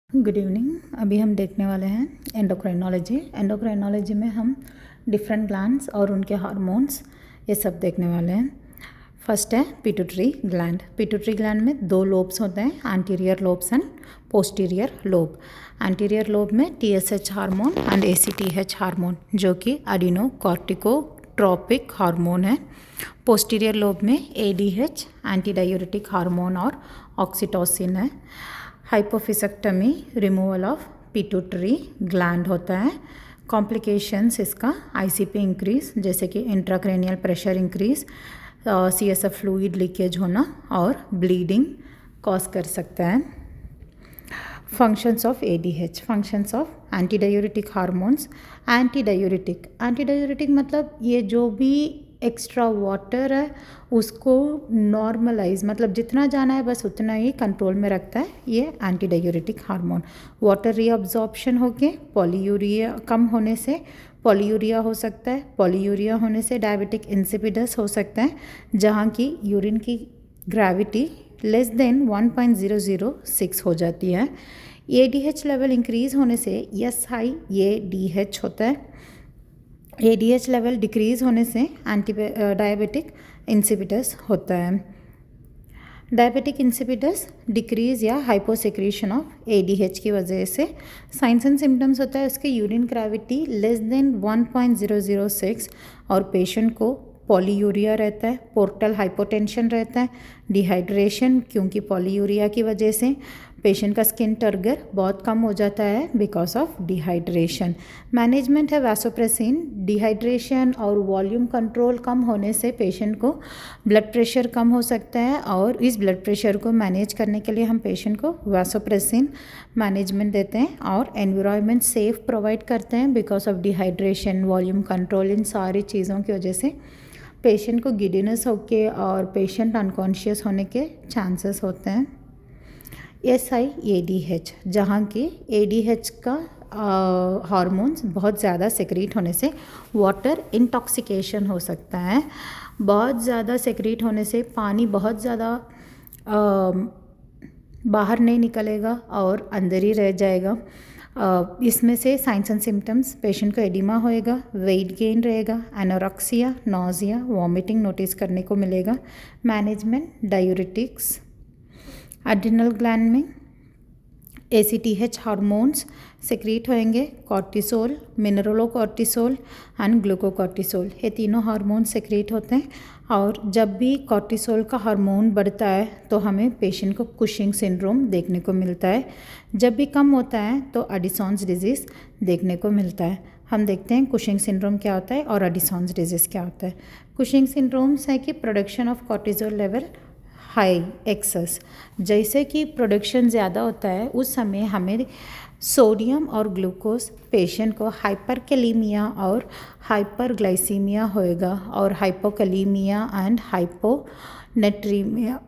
Good evening. अभी हम देखने वाले हैं एंडोक्राइनोलॉजी। एंडोक्राइनोलॉजी में हम डिफरेंट ग्लैंड्स और उनके हार्मोन्स ये सब देखने वाले हैं। फर्स्ट है पिट्यूटरी ग्लैंड। पिट्यूटरी ग्लैंड में दो लोब्स होते हैं, anterior lobes and posterior lobe. Anterior lobe में TSH hormone and ACTH hormone जो कि एडिनोकॉर्टिकोट्रोपिक हार्मोन है। पोस्टीरियर लोब में ADH एंटी डायूरेटिक हार्मोन और ऑक्सीटोसिन है। हाइपोफिसेक्टमी रिमूवल ऑफ पिट्यूटरी ग्लैंड होता है। कॉम्प्लिकेशंस इसका ICP इंक्रीज जैसे कि intracranial pressure increase, CSF fluid leakage होना और ब्लीडिंग कॉज कर सकता है। Functions of ADH, functions of anti diuretic hormones. Anti diuretic मतलब ये जो भी एक्स्ट्रा वाटर है उसको नॉर्मलाइज, मतलब जितना जाना है बस उतना ही कंट्रोल में रखता है ये anti diuretic hormone. Water reabsorption होके पॉलीयूरिया कम होने से पॉलीयूरिया हो सकता है। पॉलीयूरिया होने से डायबिटिक इंसिपिडस हो सकता है जहाँ की यूरिन की ग्रेविटी लेस देन 1.006 हो जाती है। ADH लेवल इंक्रीज होने से SIADH होता है। ADH लेवल डिक्रीज होने से डायबिटिक इंसिपिडस होता है। डायबिटिक इंसिपिडस डिक्रीज या हाइपोसेक्रीशन ऑफ ADH की वजह से साइंस एंड सिम्टम्स होता है उसके यूरिन ग्रेविटी लेस देन 1.006 और पेशेंट को पॉलीयूरिया रहता है, पोर्टल हाइपोटेंशन रहता है, डिहाइड्रेशन क्योंकि पॉलीयूरिया की वजह से पेशेंट का स्किन टर्गर बहुत कम हो जाता है बिकॉज ऑफ डिहाइड्रेशन। मैनेजमेंट है वैसोप्रेसिन। डिहाइड्रेशन और वॉल्यूम कंट्रोल कम होने से पेशेंट को ब्लड प्रेशर कम हो सकता है और इस ब्लड प्रेशर को मैनेज करने के लिए हम पेशेंट को वैसोप्रेसिन मैनेजमेंट देते हैं और एनवायरनमेंट सेफ प्रोवाइड करते हैं because of dehydration, volume control, इन सारी चीज़ों की वजह से पेशेंट को गिडीनेस होके और पेशेंट अनकॉन्शियस होने के चांसेस होते हैं। SIADH जहाँ की ADH का हार्मोन्स बहुत ज़्यादा सेक्रीट होने से वाटर इंटॉक्सिकेशन हो सकता है। बहुत ज़्यादा सेक्रीट होने से पानी बहुत ज़्यादा बाहर नहीं निकलेगा और अंदर ही रह जाएगा। इसमें से साइंस एंड सिम्टम्स पेशेंट को एडिमा होएगा, वेट गेन रहेगा, एनोरेक्सिया, नॉजिया, वॉमिटिंग नोटिस करने को मिलेगा। Management diuretics. एड्रिनल ग्लैंड में ACTH हार्मोन्स सेक्रीट होंगे, कॉर्टिसोल, मिनरलोकॉर्टिसोल एंड ग्लूकोकॉर्टिसोल, ये तीनों हार्मोन सेक्रीट होते हैं। और जब भी कॉर्टिसोल का हार्मोन बढ़ता है तो हमें पेशेंट को कुशिंग सिंड्रोम देखने को मिलता है। जब भी कम होता है तो एडिसन्स डिजीज़ देखने को मिलता है। हम देखते हैं कुशिंग सिंड्रोम क्या होता है और एडिसन्स डिजीज़ क्या होता है। कुशिंग सिंड्रोम्स है कि production of cortisol level high excess, जैसे कि प्रोडक्शन ज़्यादा होता है उस समय हमें सोडियम और ग्लूकोज पेशेंट को हाइपरकैलीमिया और हाइपरग्लाइसीमिया होएगा और हाइपोकैलीमिया एंड हाइपोकैल्शीमिया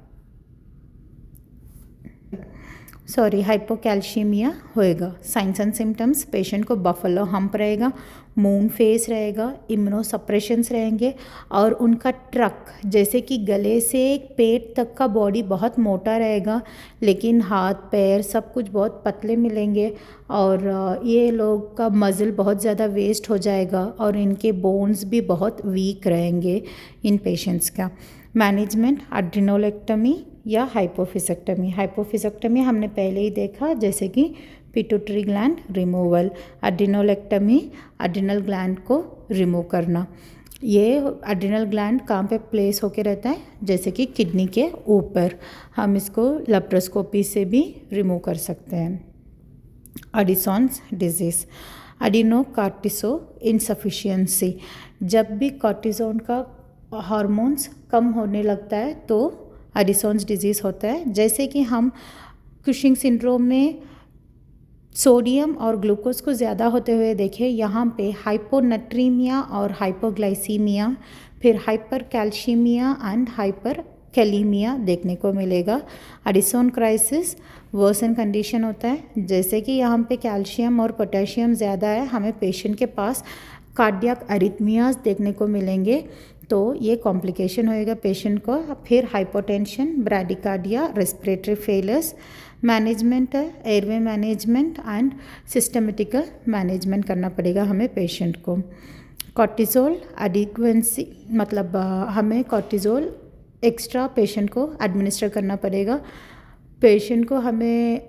होएगा। साइंस एंड सिम्टम्स पेशेंट को बफलो हम्प रहेगा, मून फेस रहेगा, इम्यूनोसप्रेशंस रहेंगे और उनका ट्रक जैसे कि गले से पेट तक का बॉडी बहुत मोटा रहेगा लेकिन हाथ पैर सब कुछ बहुत पतले मिलेंगे और ये लोग का मसल बहुत ज़्यादा वेस्ट हो जाएगा और इनके बोन्स भी बहुत वीक रहेंगे इन पेशेंट्स का। मैनेजमेंट एड्रिनोलेक्टमी या हाइपोफिसेक्टमी। हाइपोफिसेक्टमी हमने पहले ही देखा जैसे कि pituitary gland removal. Adrenalectomy adrenal gland को रिमूव करना। ये एड्रिनल ग्लैंड कहाँ पे प्लेस होके रहता है, जैसे कि किडनी के ऊपर। हम इसको लेप्रोस्कोपी से भी रिमूव कर सकते हैं। Addison's disease, adrenocortical insufficiency. जब भी कॉर्टिसोन का हार्मोन्स कम होने लगता है तो एडिसन्स डिजीज़ होता है। जैसे कि हम कुशिंग सिंड्रोम में सोडियम और ग्लूकोज को ज़्यादा होते हुए देखें, यहाँ पे हाइपोनेट्रीमिया और हाइपोग्लाइसीमिया, फिर हाइपरकैल्शीमिया एंड हाइपरकैलीमिया देखने को मिलेगा। एडिसन क्राइसिस वर्सन कंडीशन होता है, जैसे कि यहाँ पे कैल्शियम और पोटेशियम ज़्यादा है, हमें पेशेंट के पास कार्डियक एरिथमियाज देखने को मिलेंगे तो ये कॉम्प्लिकेशन होएगा पेशेंट को। फिर hypotension, bradycardia, respiratory failures, management है airway management and systematical management करना पड़ेगा हमें पेशेंट को। कॉर्टिसोल एडिक्वेंसी मतलब हमें कॉर्टिसोल एक्स्ट्रा पेशेंट को एडमिनिस्टर करना पड़ेगा। पेशेंट को हमें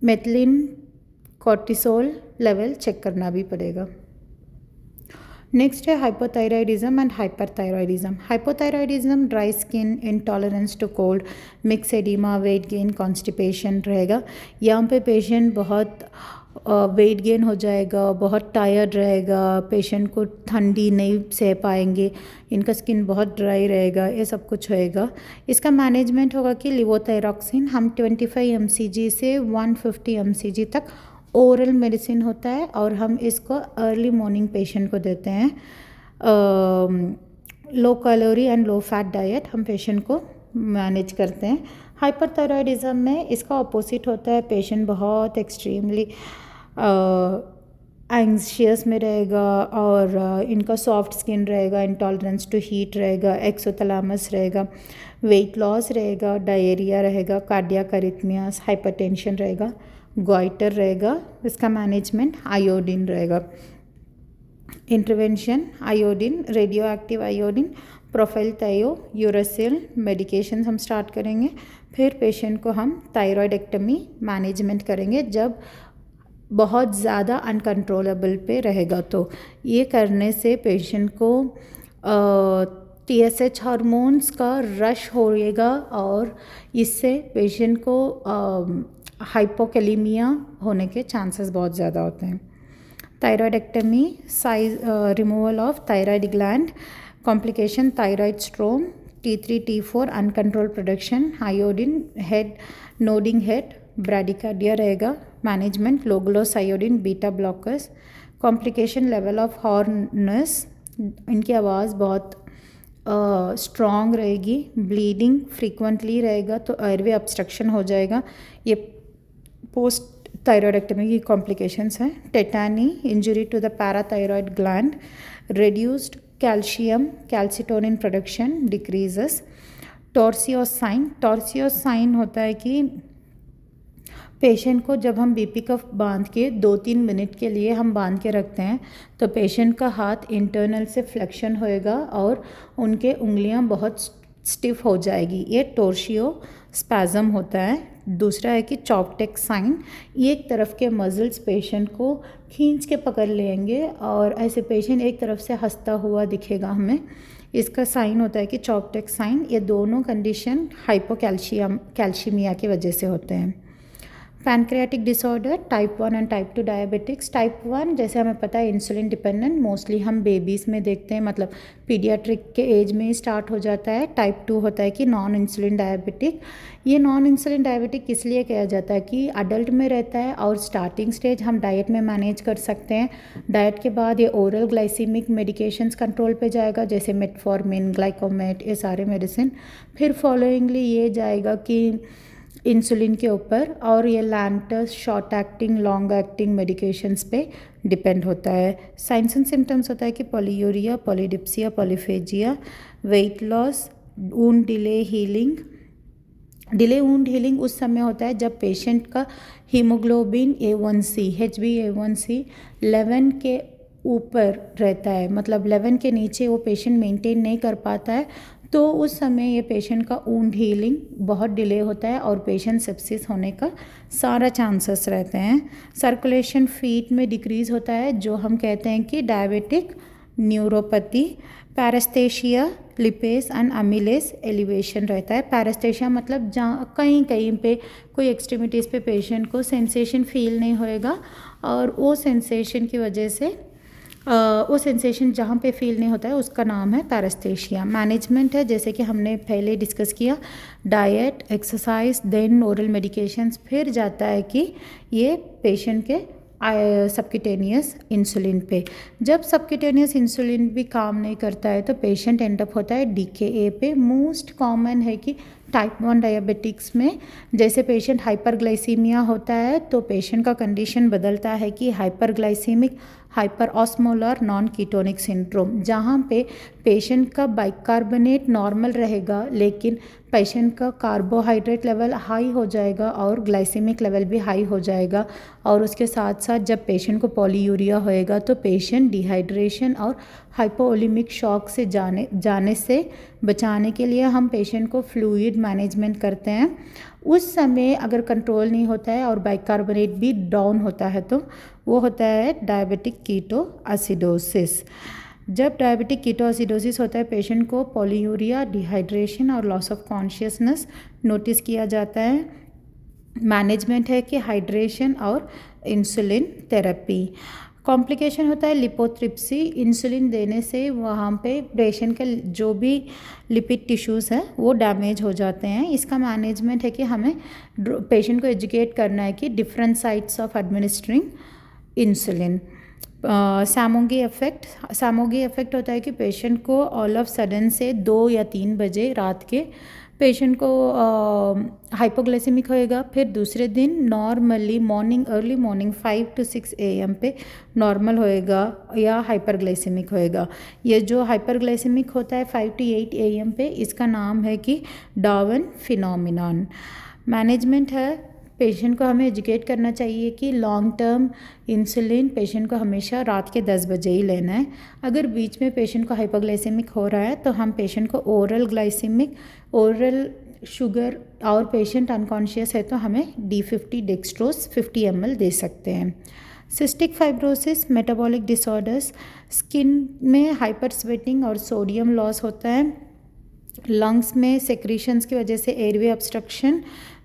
मेथिलीन कॉर्टिसोल लेवल चेक करना भी पड़ेगा। नेक्स्ट है hypothyroidism and hyperthyroidism. Hypothyroidism dry skin, intolerance to cold, myxoedema, weight gain, constipation रहेगा। यहाँ पे पेशेंट बहुत वेट गेन हो जाएगा, बहुत टायर्ड रहेगा, पेशेंट को ठंडी नहीं सह पाएंगे, इनका स्किन बहुत ड्राई रहेगा, ये सब कुछ होएगा। इसका मैनेजमेंट होगा कि लिवोथायरॉक्सिन हम 25 mcg से 150 mcg तक ओरल मेडिसिन होता है और हम इसको अर्ली मॉर्निंग पेशेंट को देते हैं। Low calorie and low fat diet हम पेशेंट को मैनेज करते हैं। हाइपरथायराइडिज्म में इसका अपोजिट होता है, पेशेंट बहुत एक्सट्रीमली एंग्शियस में रहेगा और इनका सॉफ्ट स्किन रहेगा, इंटॉलरेंस टू हीट रहेगा, एक्सोथैलेमस रहेगा, वेट लॉस रहेगा, डायरिया रहेगा, कार्डियक अरिथमियास, हाइपरटेंशन रहेगा, गॉइटर रहेगा। इसका मैनेजमेंट आयोडीन रहेगा। Intervention iodine, radio active iodine, profile थायो, यूरासिल मेडिकेशन हम स्टार्ट करेंगे। फिर पेशेंट को हम थायराइडेक्टमी मैनेजमेंट करेंगे जब बहुत ज़्यादा अनकंट्रोलेबल पे रहेगा। तो ये करने से पेशेंट को TSH हार्मोन्स का रश होएगा और इससे पेशेंट को हाइपोकैलिमिया होने के चांसेस बहुत ज़्यादा होते हैं। Thyroidectomy, size removal of thyroid gland, complication thyroid storm, T3 T4 uncontrol production, iodine head, nodding head, bradycardia रहेगा। Management Lugol's iodine, beta blockers, complication level of hoarseness, इनकी आवाज़ बहुत स्ट्रॉन्ग रहेगी, ब्लीडिंग फ्रीक्वेंटली रहेगा तो एयरवे ऑब्स्ट्रक्शन हो जाएगा। ये पोस्ट थायराइडेक्टमी की कॉम्प्लिकेशंस हैं। Tetany, injury to the parathyroid gland, reduced calcium, calcitonin production decreases. Trousseau sign होता है कि पेशेंट को जब हम बीपी कफ बांध के 2-3 मिनट के लिए हम बांध के रखते हैं तो पेशेंट का हाथ इंटरनल से फ्लेक्शन होएगा और उनके उंगलियां बहुत स्टिफ हो जाएगी, ये टोर्सियो स्पैज़म होता है। दूसरा है कि चॉपटेक साइन, एक तरफ के मसल्स पेशेंट को खींच के पकड़ लेंगे और ऐसे पेशेंट एक तरफ से हंसता हुआ दिखेगा हमें, इसका साइन होता है कि चॉपटेक साइन। ये दोनों कंडीशन कैल्शियमिया की वजह से होते हैं। Pancreatic disorder, type 1 and type 2 diabetics. Type 1 जैसे हमें पता है इंसुलिन डिपेंडेंट, मोस्टली हम बेबीज़ में देखते हैं, मतलब पीडियाट्रिक के एज में ही स्टार्ट हो जाता है। टाइप 2 होता है कि नॉन इंसुलिन डायबिटिक। ये नॉन इंसुलिन डायबिटिक इसलिए कहा जाता है कि अडल्ट में रहता है और स्टार्टिंग स्टेज हम डाइट में मैनेज कर सकते हैं। डाइट के बाद ये ओरल ग्लाइसीमिक मेडिकेशंस कंट्रोल पे जाएगा, जैसे मेटफॉर्मिन, ग्लाइकोमेट, ये सारे मेडिसिन। फिर फॉलोइंगली ये जाएगा कि इंसुलिन के ऊपर, और ये Lantus short acting long acting medications पे डिपेंड होता है। साइंस एंड सिम्टम्स होता है कि polyuria, polydipsia, polyphagia, weight loss, wound delay healing. Delay wound healing उस समय होता है जब पेशेंट का हीमोग्लोबिन A1C HbA1c 11 के ऊपर रहता है, मतलब 11 के नीचे वो पेशेंट मेंटेन नहीं कर पाता है, तो उस समय ये पेशेंट का वुंड हीलिंग बहुत डिले होता है और पेशेंट सेप्सिस होने का सारा चांसेस रहते हैं। सर्कुलेशन फीट में डिक्रीज़ होता है, जो हम कहते हैं कि diabetic neuropathy. Paresthesia, lipase and amylase elevation रहता है। पैरेस्थेशिया मतलब जहाँ कहीं कहीं पे कोई एक्सट्रीमिटीज़ पे पेशेंट को सेंसेशन फील नहीं होएगा और वो सेंसेशन की वजह से वो सेंसेशन जहाँ पे फील नहीं होता है उसका नाम है पैरेस्थेशिया। मैनेजमेंट है जैसे कि हमने पहले डिस्कस किया, diet, exercise, then oral medications, फिर जाता है कि ये पेशेंट के सबक्यूटेनियस इंसुलिन पे। जब सबक्यूटेनियस इंसुलिन भी काम नहीं करता है तो पेशेंट एंडअप होता है DKA पे। मोस्ट कॉमन है कि टाइप 1 डायबिटिक्स में जैसे पेशेंट हाइपरग्लाइसीमिया होता है तो पेशेंट का कंडीशन बदलता है कि hyperglycaemic hyper osmolar non ketonic syndrome, जहाँ पे पेशेंट का बाइकार्बोनेट नॉर्मल रहेगा लेकिन पेशेंट का कार्बोहाइड्रेट लेवल हाई हो जाएगा और ग्लाइसेमिक लेवल भी हाई हो जाएगा। और उसके साथ साथ जब पेशेंट को पॉलीयूरिया होएगा तो पेशेंट डिहाइड्रेशन और हाइपोओलिमिक शॉक से जाने से बचाने के लिए हम पेशेंट को फ्लूइड मैनेजमेंट करते हैं। उस समय अगर कंट्रोल नहीं होता है और बाइकार्बोनेट भी डाउन होता है तो वो होता है डायबिटिक कीटोएसिडोसिस। जब डायबिटिक कीटोएसिडोसिस होता है पेशेंट को पॉलीयूरिया, डिहाइड्रेशन और लॉस ऑफ कॉन्शियसनेस नोटिस किया जाता है। मैनेजमेंट है कि हाइड्रेशन और इंसुलिन थेरेपी। कॉम्प्लिकेशन होता है लिपोट्रिप्सी, इंसुलिन देने से वहाँ पे पेशेंट के जो भी लिपिड टिश्यूज़ हैं वो डैमेज हो जाते हैं। इसका मैनेजमेंट है कि हमें पेशेंट को एजुकेट करना है कि different sites of administering insulin. Somogyi effect होता है कि पेशेंट को ऑल ऑफ सडन से 2 या 3 बजे रात के पेशेंट को हाइपोग्लाइसेमिक होएगा, फिर दूसरे दिन normally early morning 5 to 6 AM पे नॉर्मल होएगा या हाइपरग्लाइसेमिक होएगा। ये जो हाइपरग्लाइसेमिक होता है 5 to 8 AM पे, इसका नाम है कि डार्विन फिनोमिनन। मैनेजमेंट है पेशेंट को हमें एजुकेट करना चाहिए कि लॉन्ग टर्म इंसुलिन पेशेंट को हमेशा रात के 10 बजे ही लेना है। अगर बीच में पेशेंट को हाइपोग्लाइसेमिक हो रहा है तो हम पेशेंट को ओरल शुगर और पेशेंट अनकॉन्शियस है तो हमें D50 डेक्सट्रोज 50 ml दे सकते हैं। Cystic fibrosis, metabolic disorders, skin में हाइपर स्वेटिंग और सोडियम लॉस होता है। लंग्स में सेक्रीशंस की वजह से एयरवे ऑब्स्ट्रक्शन,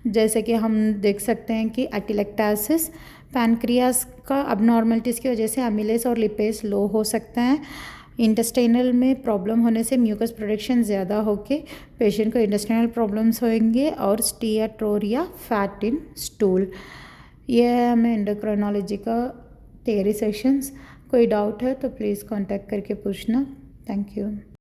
जैसे कि हम देख सकते हैं कि एटिलेक्टासिस। पैनक्रियास का अबनॉर्मलिटीज़ की वजह से अमीलेस और लिपेस लो हो सकता है। इंटेस्टाइनल में प्रॉब्लम होने से म्यूकस प्रोडक्शन ज़्यादा होके पेशेंट को इंटेस्टाइनल प्रॉब्लम्स होंगे और स्टीयाट्रोरिया, फैट इन स्टूल। ये है हमें एंडोक्राइनोलॉजी का थियरी सेशंस। कोई डाउट है तो प्लीज़ कांटेक्ट करके पूछना। Thank you.